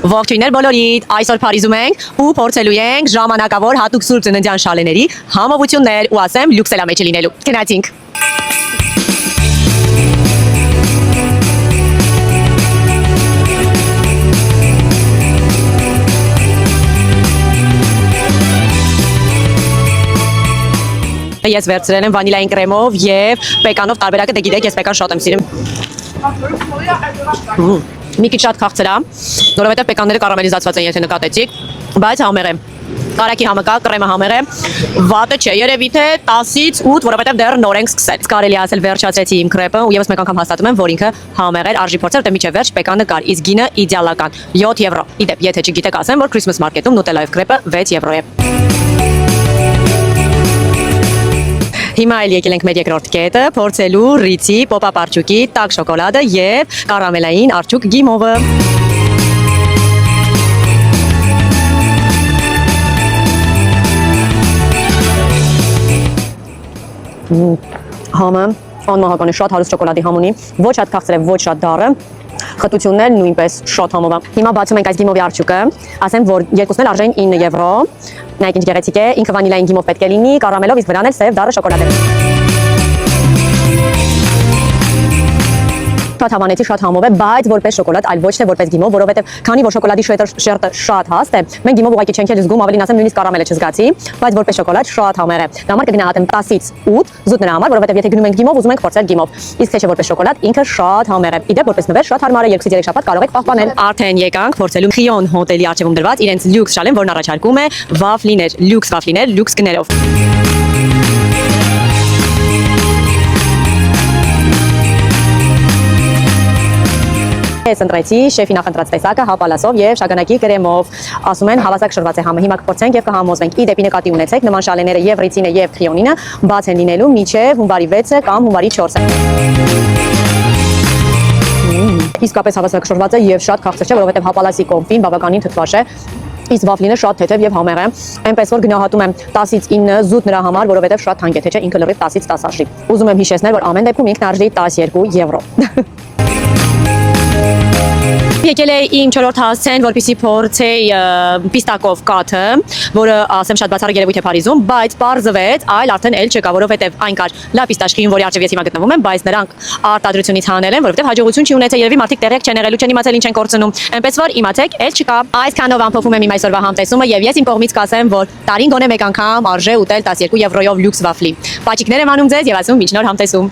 Ողջույններ բոլորիդ, այսօր Փարիզում ենք ու փորձելու ենք ժամանակավոր հատուկ սուրբ ծննդյան շալեների համովություններ ու ասեմ լյուքսելա մեջ լինելու։ Գնացինք։ Ես վերցրել եմ վանիլային կրեմով եւ պեկանով տարբերակը դե գիտեք, ես պեկան շատ եմ սիրում։ Մի քիչ շատ քաղցր է, որովհետեւ պեկանները կարամելիզացված են, եթե նկատեցիք, բայց համեղ է։ Կարակի համը կա, կրեմը համեղ է, վատը չէ, երևի թե 10-ից 8, որովհետեւ դեռ նոր ենք սկսել։ Կարելի է ասել վերջացրեցի իմ քրեպը ու եւս մեկ անգամ հաստատում եմ, որ ինքը համեղ էր, արժի փորձել, որտեղ միջև վերջ պեկանը կար, իսկ գինը իդեալական 7 եվրո։ Իդեպ, եթե չգիտեք, ասեմ, որ Christmas market-ում Nutella-ով քրեպը 6 եվրո է։ Հիմա էլ եկել ենք մեր երկրորդ կետը, փորձելու Ռիցի պոպապ արջուկի տաք շոկոլադը եւ կարամելային արջուկ գիմովը։ Համը անմահական է, շատ հարուստ շոկոլադի համ ունի, ոչ շատ քաղցր է, ոչ շատ դառը։ Խտություններ նույնպես շատ համով է։ Հիմա բացում ենք այս գիմովի արջուկը, ասեմ, որ երկուսն էլ արժեն 9 եվրո։ Նայեք ինչ գեղեցիկ է, ինքը վանիլային գիմով պետք է լինի, կարամելով, իսկ վրան էլ սև դառը շոկոլադ է։ Շատ հավանեցի, շատ համով է, բայց որպես շոկոլադ, այլ ոչ թե որպես գիմով, որովհետև քանի որ շոկոլադի շերտը շատ հաստ է, մենք գիմով ուղղակի չենք էլ զգում, ավելին ասեմ նույնիսկ կարամելը չզգացի, բայց որպես շոկոլադ շատ համեղ է։ Դա համար կգնահատեմ 10-ից 8 զուտ նրա համար, որովհետև եթե գնում ենք գիմով, ուզում ենք փորձել գիմով, իսկ թե չէ որպես շոկոլադ, ինքը շատ համեղ է։ Իդեպ որպես նվեր շատ հարմար է, 2-3 շաբաթ կարող եք պահպանել։ Արդեն եկանք փորձելու Խիոն հոթելի արչևում դրված իրենց լյուքս շալեն, որն առաջարկում է վաֆլիներ, լյուքս գներով։ Ես ընտրեցի շեֆի նախընտրած տեսակը հապալասով եւ շագանակի կրեմով։ Ասում են հավասար շրված է համը։ Հիմա կփորձենք եւ կհամոզվենք։ Ի դեպի նկատի ունեցեք նման շալեները եւ Ռիցինը եւ Խիոնինը բաց են լինելու մինչեւ հունվարի 6-ը կամ հունվարի 4-ը։ Իսկապես հավասար շրված է եւ շատ քաղցր չէ, որովհետեւ հապալասի կոնֆին բավականին թթվաշ է։ Իսկ վաֆլինը շատ թեթև եւ համեղ է։ Այնպես որ գնահատում եմ 10-ից 9 զուտ նրա համար, որովհետեւ շատ թանկ է, թե չէ ինքը լրիվ 10-ից 10 արժի։ Ուզում եմ հիշեցնել, որ ամեն դեպքում ինքն արժի 12 եվրո։ Եկել է իմ 4-րդ հասցեն, որպեսզի փորձեի պիստակով կաթը, որը ասեմ շատ բացառիկ երևույթ է Փարիզում, բայց պարզվեց, այլ արդեն էլ չկա, որովհետև այն կար լա պիստաշկին, որի առջև ես հիմա գտնվում եմ, բայց նրանք արտադրությունից հանել են, որովհետև հաջողություն չի ունեցել, երևի մարդիկ տեղյակ չեն եղել ու չեն իմացել ինչ են կորցնում, այնպես որ իմացեք, էլ չկա։ Այսքանով ամփոփում եմ իմ այսօրվա համտեսումը եւ ես իմ կողմից կասեմ, որ տարին գոնե մեկ անգամ արժե ուտել 12 եվրոյով լյուքս վաֆլի։ Պաճիկներ եմ անում ձեզ եւ ասում մինչ նոր համտեսում։